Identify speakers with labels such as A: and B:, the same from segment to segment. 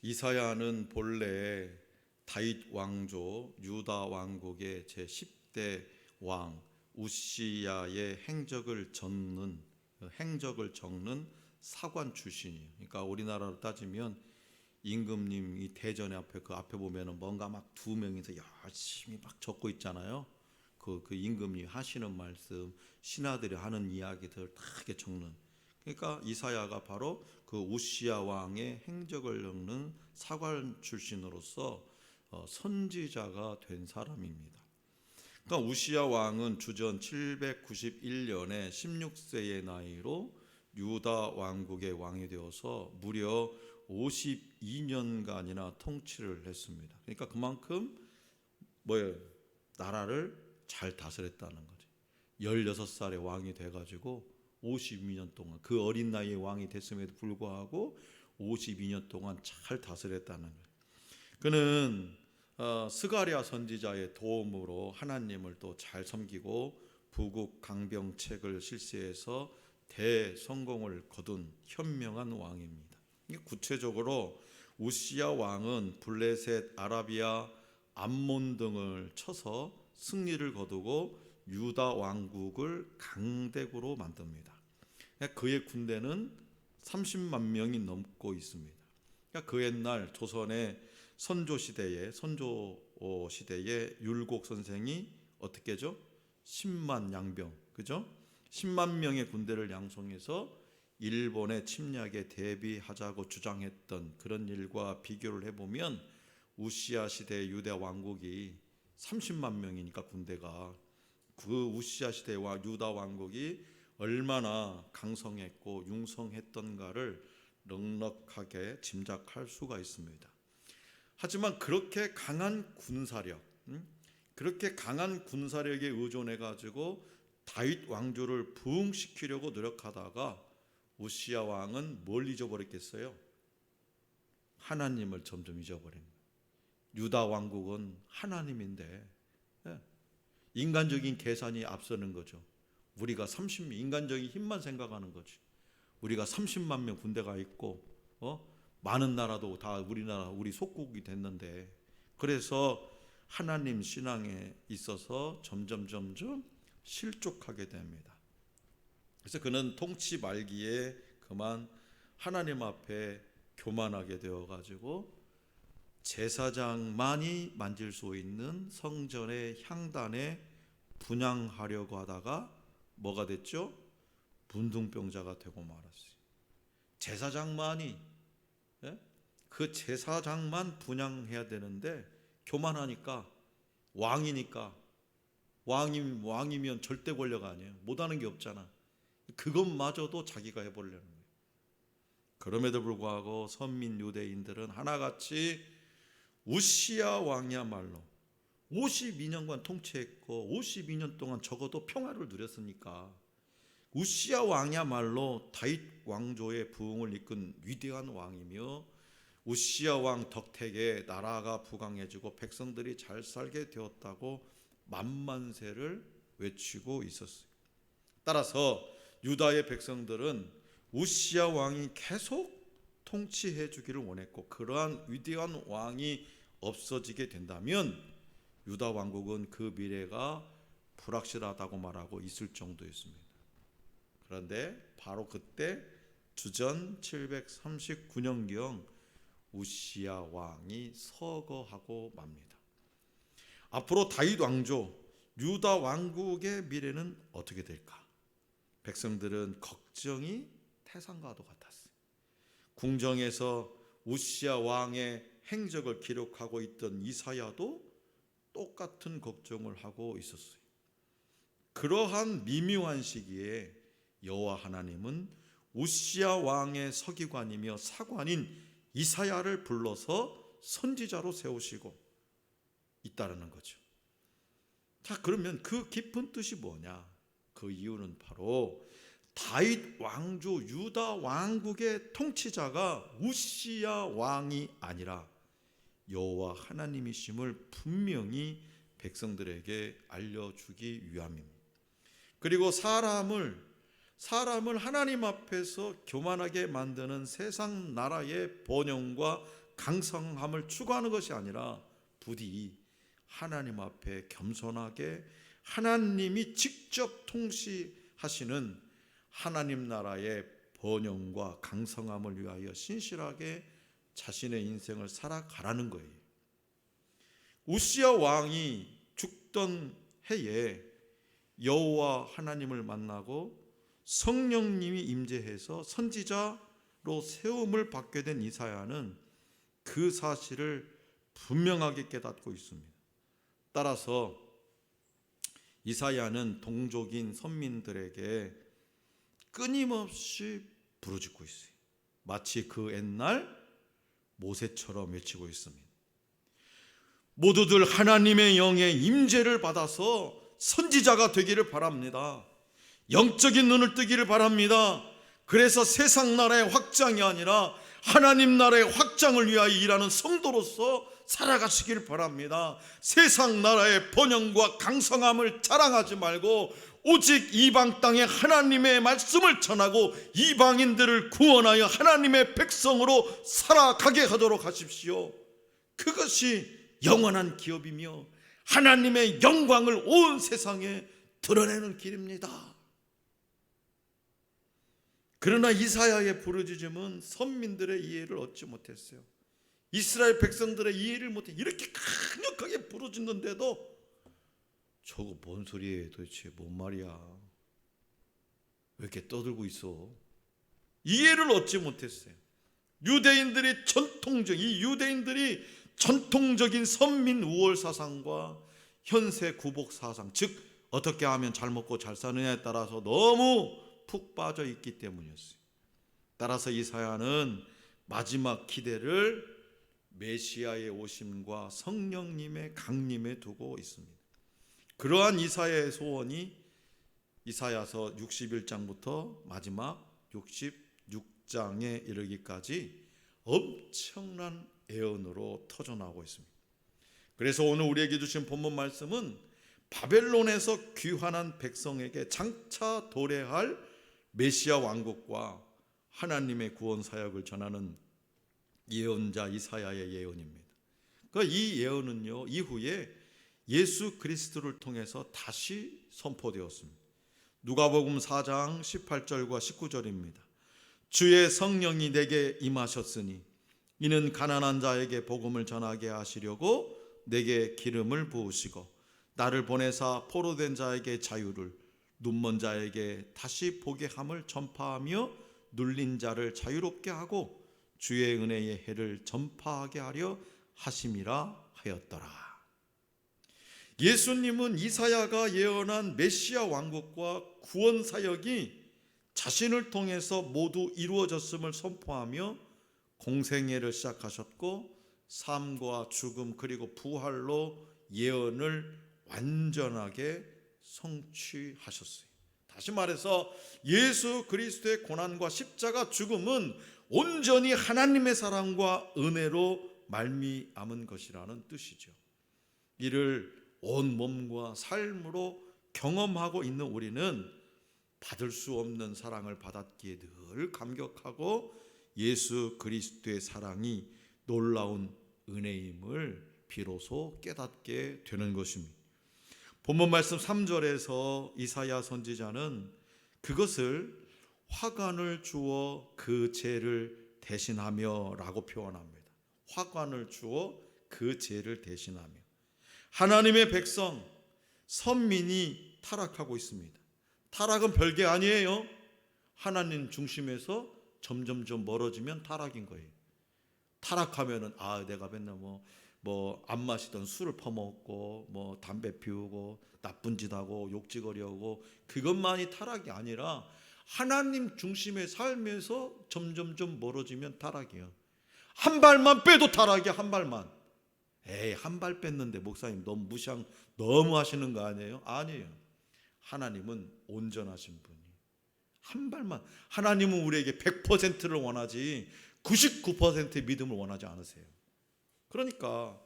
A: 이사야는 본래 다윗 왕조 유다 왕국의 제10대 왕 우시야의 행적을 적는 사관 출신이에요. 그러니까 우리나라로 따지면 임금님 이 대전에 앞에 그 앞에 보면은 뭔가 막 두 명이서 열심히 막 적고 있잖아요. 그 임금님 하시는 말씀, 신하들이 하는 이야기들 다 이렇게 적는. 그러니까 이사야가 바로 그 우시야 왕의 행적을 적는 사관 출신으로서 선지자가 된 사람입니다. 그러니까 우시야 왕은 주전 791년에 16세의 나이로 유다 왕국의 왕이 되어서 무려 52년간이나 통치를 했습니다. 그러니까 그만큼 나라를 잘 다스렸다는 거죠. 16살의 왕이 돼가지고 52년 동안 그 어린 나이에 왕이 됐음에도 불구하고 52년 동안 잘 다스렸다는 거예요. 그는 스가랴 선지자의 도움으로 하나님을 또 잘 섬기고 부국 강병책을 실시해서 대성공을 거둔 현명한 왕입니다. 구체적으로 우시야 왕은 블레셋, 아라비아, 암몬 등을 쳐서 승리를 거두고 유다 왕국을 강대국으로 만듭니다. 그의 군대는 30만 명이 넘고 있습니다. 그 옛날 조선의 선조 시대에 율곡 선생이 어떻게 하죠? 10만 양병, 그죠? 10만 명의 군대를 양성해서 일본의 침략에 대비하자고 주장했던 그런 일과 비교를 해보면 우시야 시대 유대 왕국이 30만 명이니까 군대가 그 우시야 시대와 유다 왕국이 얼마나 강성했고 융성했던가를 넉넉하게 짐작할 수가 있습니다. 하지만 그렇게 강한 군사력에 의존해 가지고 다윗 왕조를 부흥시키려고 노력하다가 우시야 왕은 뭘 잊어버렸겠어요? 하나님을 점점 잊어버린 거예요. 유다 왕국은 하나님인데 인간적인 계산이 앞서는 거죠. 우리가 인간적인 힘만 생각하는 거지. 우리가 30만 명 군대가 있고 많은 나라도 다 우리 속국이 됐는데, 그래서 하나님 신앙에 있어서 점점 실족하게 됩니다. 그래서 그는 통치 말기에 그만 하나님 앞에 교만하게 되어가지고 제사장만이 만질 수 있는 성전의 향단에 분향하려고 하다가 뭐가 됐죠? 문둥병자가 되고 말았어요. 제사장만이 그 제사장만 분향해야 되는데 교만하니까, 왕이면 절대 권력 아니에요. 못하는 게 없잖아. 그것마저도 자기가 해보려는 거예요. 그럼에도 불구하고 선민 유대인들은 하나같이 우시야 왕이야말로 52년간 통치했고 52년 동안 적어도 평화를 누렸으니까 우시야 왕이야말로 다윗 왕조의 부흥을 이끈 위대한 왕이며 우시야 왕 덕택에 나라가 부강해지고 백성들이 잘 살게 되었다고 만만세를 외치고 있었어요. 따라서 유다의 백성들은 우시야 왕이 계속 통치해 주기를 원했고, 그러한 위대한 왕이 없어지게 된다면 유다 왕국은 그 미래가 불확실하다고 말하고 있을 정도였습니다. 그런데 바로 그때 주전 739년경 우시야 왕이 서거하고 맙니다. 앞으로 다윗 왕조 유다 왕국의 미래는 어떻게 될까? 백성들은 걱정이 태산과도 같았어요. 궁정에서 우시야 왕의 행적을 기록하고 있던 이사야도 똑같은 걱정을 하고 있었어요. 그러한 미묘한 시기에 여호와 하나님은 우시야 왕의 서기관이며 사관인 이사야를 불러서 선지자로 세우시고 있다는 거죠. 자, 그러면 그 깊은 뜻이 뭐냐? 그 이유는 바로 다윗 왕조 유다 왕국의 통치자가 우시야 왕이 아니라 여호와 하나님이심을 분명히 백성들에게 알려주기 위함입니다. 그리고 사람을 하나님 앞에서 교만하게 만드는 세상 나라의 번영과 강성함을 추구하는 것이 아니라 부디 하나님 앞에 겸손하게 하나님이 직접 통치하시는 하나님 나라의 번영과 강성함을 위하여 신실하게 자신의 인생을 살아가라는 거예요. 우시야 왕이 죽던 해에 여호와 하나님을 만나고 성령님이 임재해서 선지자로 세움을 받게 된 이사야는 그 사실을 분명하게 깨닫고 있습니다. 따라서 이사야는 동족인 선민들에게 끊임없이 부르짖고 있어요. 마치 그 옛날 모세처럼 외치고 있습니다. 모두들 하나님의 영의 임재를 받아서 선지자가 되기를 바랍니다. 영적인 눈을 뜨기를 바랍니다. 그래서 세상 나라의 확장이 아니라 하나님 나라의 확장을 위하여 일하는 성도로서 살아가시길 바랍니다. 세상 나라의 번영과 강성함을 자랑하지 말고 오직 이방 땅에 하나님의 말씀을 전하고 이방인들을 구원하여 하나님의 백성으로 살아가게 하도록 하십시오. 그것이 영원한 기업이며 하나님의 영광을 온 세상에 드러내는 길입니다. 그러나 이사야의 부르짖음은 선민들의 이해를 얻지 못했어요. 이스라엘 백성들의 이해를 못해. 이렇게 강력하게 부르짖는데도 저거 뭔 소리예요 도대체, 뭔 말이야, 왜 이렇게 떠들고 있어? 이해를 얻지 못했어요. 유대인들이 전통적인 선민 우월 사상과 현세 구복 사상, 즉 어떻게 하면 잘 먹고 잘 사느냐에 따라서 너무 푹 빠져 있기 때문이었어요. 따라서 이사야는 마지막 기대를 메시아의 오심과 성령님의 강림에 두고 있습니다. 그러한 이사야의 소원이 이사야서 61장부터 마지막 66장에 이르기까지 엄청난 애언으로 터져나오고 있습니다. 그래서 오늘 우리에게 주신 본문 말씀은 바벨론에서 귀환한 백성에게 장차 도래할 메시아 왕국과 하나님의 구원 사역을 전하는 예언자 이사야의 예언입니다. 그러니까 이 예언은요, 이후에 예수 그리스도를 통해서 다시 선포되었습니다. 누가복음 4장 18절과 19절입니다. 주의 성령이 내게 임하셨으니 이는 가난한 자에게 복음을 전하게 하시려고 내게 기름을 부으시고 나를 보내사 포로된 자에게 자유를, 눈먼 자에게 다시 보게 함을 전파하며 눌린 자를 자유롭게 하고 주의 은혜의 해를 전파하게 하려 하심이라 하였더라. 예수님은 이사야가 예언한 메시아 왕국과 구원 사역이 자신을 통해서 모두 이루어졌음을 선포하며 공생애를 시작하셨고 삶과 죽음 그리고 부활로 예언을 완전하게 성취하셨어요. 다시 말해서 예수 그리스도의 고난과 십자가 죽음은 온전히 하나님의 사랑과 은혜로 말미암은 것이라는 뜻이죠. 이를 온 몸과 삶으로 경험하고 있는 우리는 받을 수 없는 사랑을 받았기에 늘 감격하고 예수 그리스도의 사랑이 놀라운 은혜임을 비로소 깨닫게 되는 것입니다. 본문 말씀 3절에서 이사야 선지자는 그것을 화관을 주어 그 죄를 대신하며 라고 표현합니다. 화관을 주어 그 죄를 대신하며. 하나님의 백성, 선민이 타락하고 있습니다. 타락은 별게 아니에요. 하나님 중심에서 점점점 멀어지면 타락인 거예요. 타락하면은 내가 맨날 안 마시던 술을 퍼먹고 담배 피우고 나쁜 짓 하고 욕지거리하고 그것만이 타락이 아니라 하나님 중심의 삶에서 점점점 멀어지면 타락이에요. 한 발만 빼도 타락이야. 한 발만. 한 발 뺐는데 목사님 너무 하시는 거 아니에요? 아니에요. 하나님은 온전하신 분이 한 발만. 하나님은 우리에게 100%를 원하지 99%의 믿음을 원하지 않으세요. 그러니까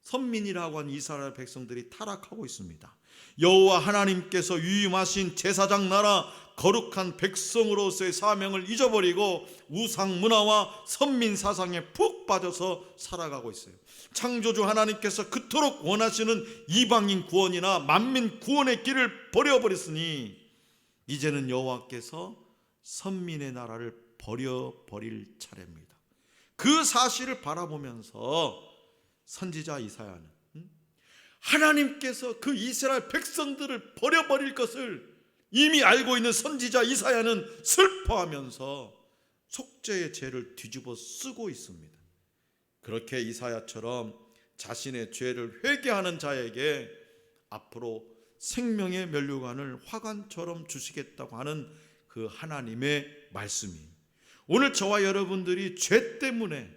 A: 선민이라고 하는 이스라엘 백성들이 타락하고 있습니다. 여호와 하나님께서 위임하신 제사장 나라 거룩한 백성으로서의 사명을 잊어버리고 우상 문화와 선민 사상에 푹 빠져서 살아가고 있어요. 창조주 하나님께서 그토록 원하시는 이방인 구원이나 만민 구원의 길을 버려버렸으니 이제는 여호와께서 선민의 나라를 버려버릴 차례입니다. 그 사실을 바라보면서 선지자 이사야는 하나님께서 그 이스라엘 백성들을 버려버릴 것을 이미 알고 있는 선지자 이사야는 슬퍼하면서 속죄의 죄를 뒤집어 쓰고 있습니다. 그렇게 이사야처럼 자신의 죄를 회개하는 자에게 앞으로 생명의 면류관을 화관처럼 주시겠다고 하는 그 하나님의 말씀이 오늘 저와 여러분들이 죄 때문에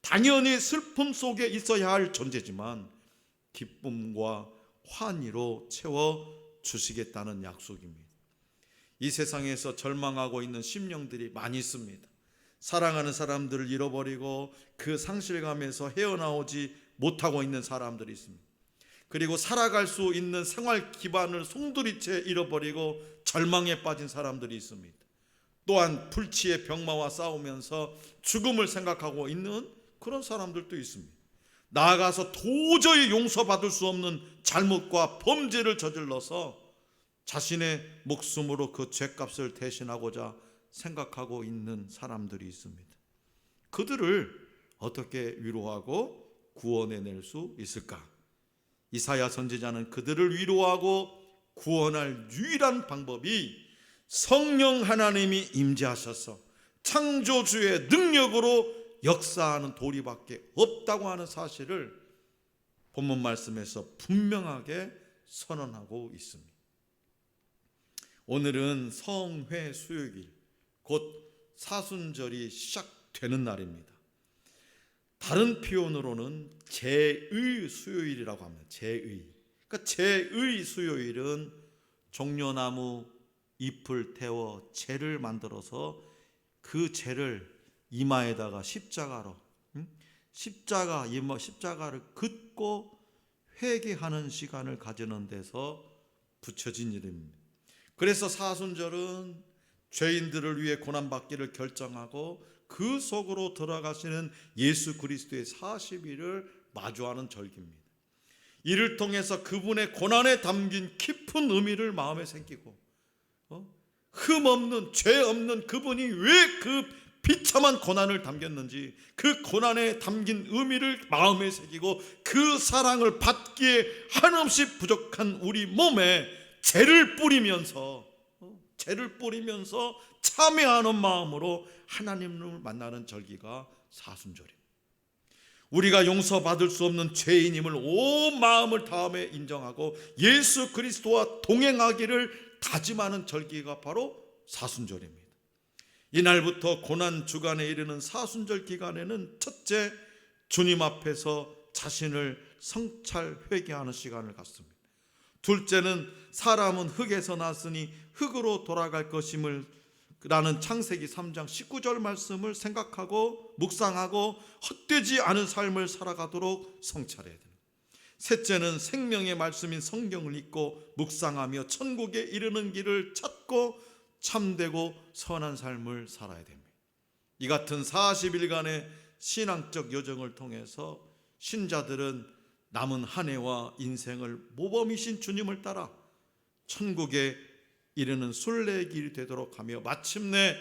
A: 당연히 슬픔 속에 있어야 할 존재지만 기쁨과 환희로 채워주시겠다는 약속입니다. 이 세상에서 절망하고 있는 심령들이 많이 있습니다. 사랑하는 사람들을 잃어버리고 그 상실감에서 헤어나오지 못하고 있는 사람들이 있습니다. 그리고 살아갈 수 있는 생활 기반을 송두리째 잃어버리고 절망에 빠진 사람들이 있습니다. 또한 불치의 병마와 싸우면서 죽음을 생각하고 있는 그런 사람들도 있습니다. 나아가서 도저히 용서받을 수 없는 잘못과 범죄를 저질러서 자신의 목숨으로 그 죄값을 대신하고자 생각하고 있는 사람들이 있습니다. 그들을 어떻게 위로하고 구원해낼 수 있을까? 이사야 선지자는 그들을 위로하고 구원할 유일한 방법이 성령 하나님이 임재하셔서 창조주의 능력으로 역사하는 도리밖에 없다고 하는 사실을 본문 말씀에서 분명하게 선언하고 있습니다. 오늘은 성회 수요일, 곧 사순절이 시작되는 날입니다. 다른 표현으로는 제의 수요일이라고 합니다. 제의. 그러니까 제의 수요일은 종려나무 잎을 태워 제를 만들어서 그 제를 이마에다가 십자가를 긋고 회개하는 시간을 가지는 데서 붙여진 일입니다. 그래서 사순절은 죄인들을 위해 고난받기를 결정하고 그 속으로 들어가시는 예수 그리스도의 40일을 마주하는 절기입니다. 이를 통해서 그분의 고난에 담긴 깊은 의미를 마음에 새기고 흠 없는 죄 없는 그분이 왜 그 비참한 고난을 담겼는지 그 고난에 담긴 의미를 마음에 새기고 그 사랑을 받기에 한없이 부족한 우리 몸에 죄를 뿌리면서 참회하는 마음으로 하나님을 만나는 절기가 사순절입니다. 우리가 용서받을 수 없는 죄인임을 온 마음을 다함에 인정하고 예수 그리스도와 동행하기를 다짐하는 절기가 바로 사순절입니다. 이날부터 고난 주간에 이르는 사순절 기간에는 첫째, 주님 앞에서 자신을 성찰 회개하는 시간을 갖습니다. 둘째는 사람은 흙에서 났으니 흙으로 돌아갈 것임을 라는 창세기 3장 19절 말씀을 생각하고 묵상하고 헛되지 않은 삶을 살아가도록 성찰해야 됩니다. 셋째는 생명의 말씀인 성경을 읽고 묵상하며 천국에 이르는 길을 찾고 참되고 선한 삶을 살아야 됩니다. 이 같은 40일간의 신앙적 여정을 통해서 신자들은 남은 한 해와 인생을 모범이신 주님을 따라 천국에 이르는 순례의 길이 되도록 하며 마침내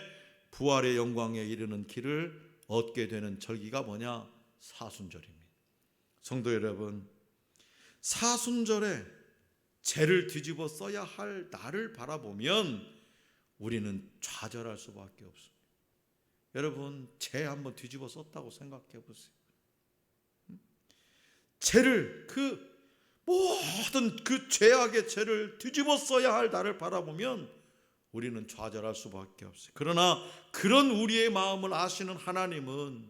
A: 부활의 영광에 이르는 길을 얻게 되는 절기가 뭐냐? 사순절입니다. 성도 여러분, 사순절에 죄를 뒤집어 써야 할 나를 바라보면 우리는 좌절할 수밖에 없습니다. 여러분, 죄 한번 뒤집어 썼다고 생각해 보세요. 죄를 모든 그 죄악의 죄를 뒤집어 써야 할 나를 바라보면 우리는 좌절할 수밖에 없어요. 그러나 그런 우리의 마음을 아시는 하나님은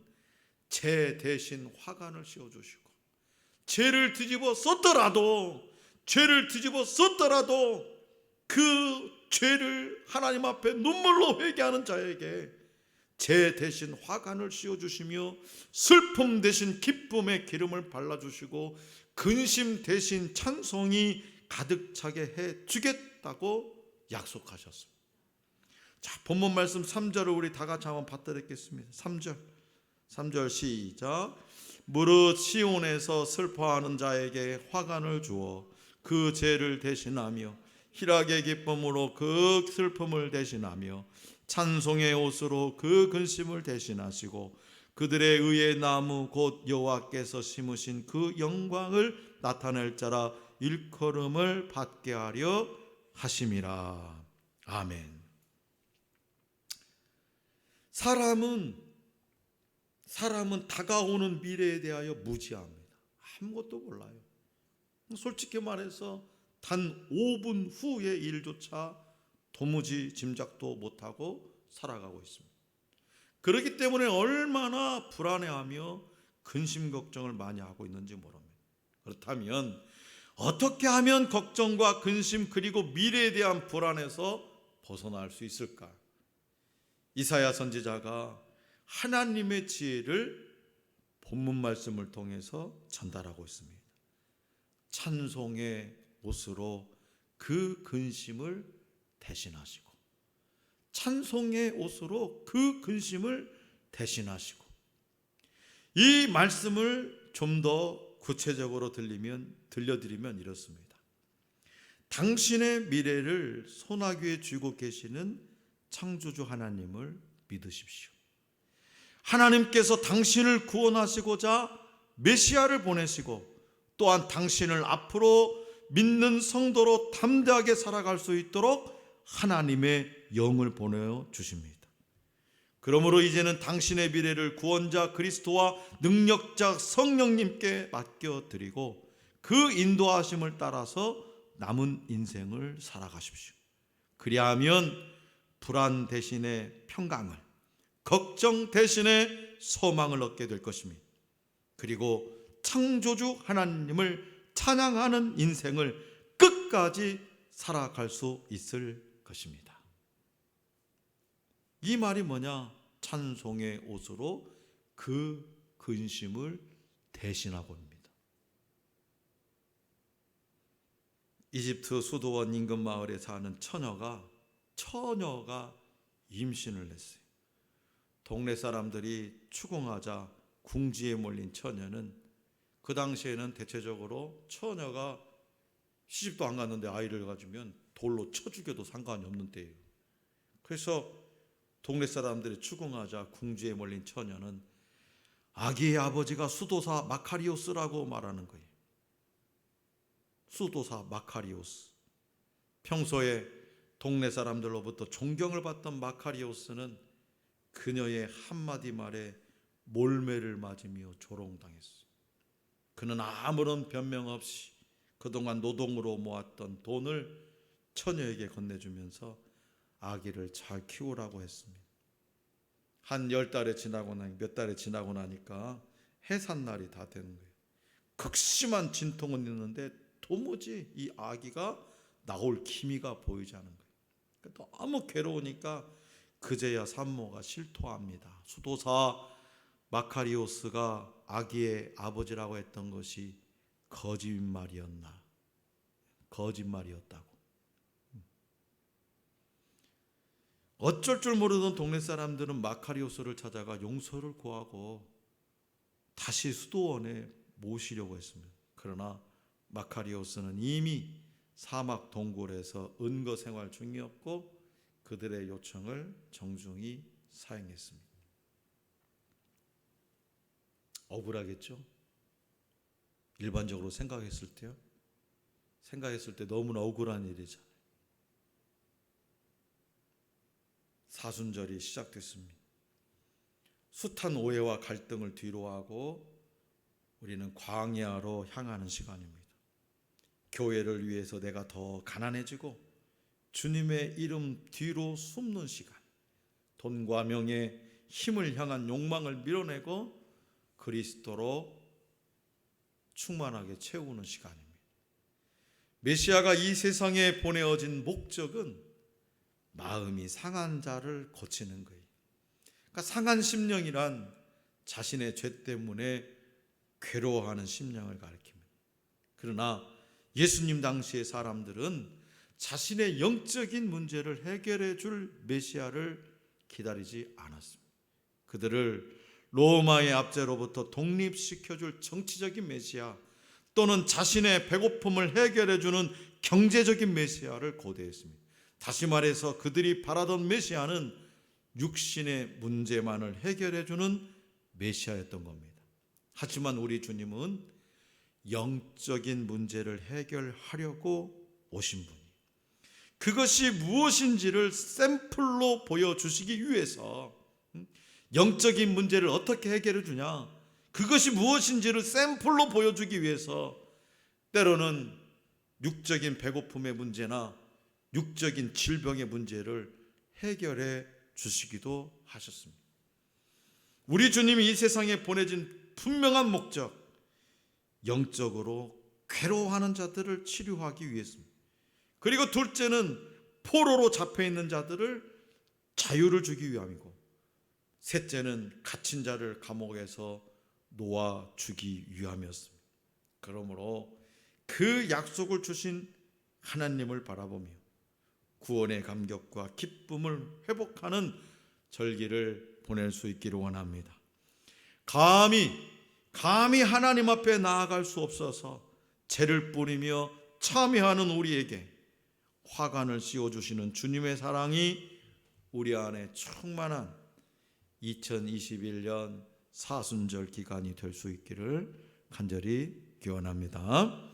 A: 죄 대신 화관을 씌워주시고 죄를 뒤집어 썼더라도 그 죄를 하나님 앞에 눈물로 회개하는 자에게 죄 대신 화관을 씌워주시며 슬픔 대신 기쁨의 기름을 발라주시고 근심 대신 찬송이 가득 차게 해주겠다고 약속하셨습니다. 자, 본문 말씀 3절을 우리 다 같이 한번 받들겠습니다. 3절 시작. 무릇 시온에서 슬퍼하는 자에게 화관을 주어 그 죄를 대신하며 희락의 기쁨으로 그 슬픔을 대신하며 찬송의 옷으로 그 근심을 대신하시고 그들의 의의 나무 곧 여호와께서 심으신 그 영광을 나타낼 자라 일컬음을 받게 하려 하심이라. 아멘. 사람은 다가오는 미래에 대하여 무지합니다. 아무것도 몰라요. 솔직히 말해서 단 5분 후의 일조차 도무지 짐작도 못하고 살아가고 있습니다. 그렇기 때문에 얼마나 불안해하며 근심 걱정을 많이 하고 있는지 모릅니다. 그렇다면 어떻게 하면 걱정과 근심 그리고 미래에 대한 불안에서 벗어날 수 있을까? 이사야 선지자가 하나님의 지혜를 본문 말씀을 통해서 전달하고 있습니다. 찬송의 옷으로 그 근심을 대신하시고, 찬송의 옷으로 그 근심을 대신하시고, 이 말씀을 좀 더 구체적으로 들려드리면 이렇습니다. 당신의 미래를 손아귀에 쥐고 계시는 창조주 하나님을 믿으십시오. 하나님께서 당신을 구원하시고자 메시아를 보내시고 또한 당신을 앞으로 믿는 성도로 담대하게 살아갈 수 있도록 하나님의 영을 보내어 주십니다. 그러므로 이제는 당신의 미래를 구원자 그리스도와 능력자 성령님께 맡겨드리고 그 인도하심을 따라서 남은 인생을 살아가십시오. 그리하면 불안 대신에 평강을, 걱정 대신에 소망을 얻게 될 것입니다. 그리고 창조주 하나님을 찬양하는 인생을 끝까지 살아갈 수 있을 것입니다. 이 말이 뭐냐? 찬송의 옷으로 그 근심을 대신하고 입니다. 이집트 수도원 인근 마을에 사는 처녀가 임신을 했어요. 동네 사람들이 추궁하자 궁지에 몰린 처녀는, 그 당시에는 대체적으로 처녀가 시집도 안 갔는데 아이를 가지면 돌로 쳐 죽여도 상관이 없는 때예요. 그래서 동네 사람들이 추궁하자 궁지에 몰린 처녀는 아기의 아버지가 수도사 마카리오스라고 말하는 거예요. 수도사 마카리오스. 평소에 동네 사람들로부터 존경을 받던 마카리오스는 그녀의 한마디 말에 몰매를 맞으며 조롱당했어요. 그는 아무런 변명 없이 그동안 노동으로 모았던 돈을 처녀에게 건네주면서 아기를 잘 키우라고 했습니다. 한 10달에 지나고 몇 달에 지나고 나니까 해산날이 다 되는 거예요. 극심한 진통은 있는데 도무지 이 아기가 나올 기미가 보이지 않은 거예요. 너무 괴로우니까 그제야 산모가 실토합니다. 수도사 마카리오스가 아기의 아버지라고 했던 것이 거짓말이었다고. 어쩔 줄 모르던 동네 사람들은 마카리오스를 찾아가 용서를 구하고 다시 수도원에 모시려고 했습니다. 그러나 마카리오스는 이미 사막 동굴에서 은거 생활 중이었고 그들의 요청을 정중히 사행했습니다. 억울하겠죠? 일반적으로 생각했을 때 너무나 억울한 일이죠. 사순절이 시작됐습니다. 숱한 오해와 갈등을 뒤로하고 우리는 광야로 향하는 시간입니다. 교회를 위해서 내가 더 가난해지고 주님의 이름 뒤로 숨는 시간, 돈과 명예, 힘을 향한 욕망을 밀어내고 그리스도로 충만하게 채우는 시간입니다. 메시아가 이 세상에 보내어진 목적은 마음이 상한 자를 고치는 거예요. 그러니까 상한 심령이란 자신의 죄 때문에 괴로워하는 심령을 가리킵니다. 그러나 예수님 당시의 사람들은 자신의 영적인 문제를 해결해 줄 메시아를 기다리지 않았습니다. 그들을 로마의 압제로부터 독립시켜 줄 정치적인 메시아 또는 자신의 배고픔을 해결해 주는 경제적인 메시아를 고대했습니다. 다시 말해서 그들이 바라던 메시아는 육신의 문제만을 해결해 주는 메시아였던 겁니다. 하지만 우리 주님은 영적인 문제를 해결하려고 오신 분이, 그것이 무엇인지를 샘플로 보여주시기 위해서, 영적인 문제를 어떻게 해결해 주냐, 그것이 무엇인지를 샘플로 보여주기 위해서 때로는 육적인 배고픔의 문제나 육적인 질병의 문제를 해결해 주시기도 하셨습니다. 우리 주님이 이 세상에 보내진 분명한 목적, 영적으로 괴로워하는 자들을 치료하기 위해서입니다. 그리고 둘째는 포로로 잡혀있는 자들을 자유를 주기 위함이고, 셋째는 갇힌 자를 감옥에서 놓아주기 위함이었습니다. 그러므로 그 약속을 주신 하나님을 바라보며 구원의 감격과 기쁨을 회복하는 절기를 보낼 수 있기를 원합니다. 감히 하나님 앞에 나아갈 수 없어서 죄를 뿌리며 참여하는 우리에게 화관을 씌워주시는 주님의 사랑이 우리 안에 충만한 2021년 사순절 기간이 될 수 있기를 간절히 기원합니다.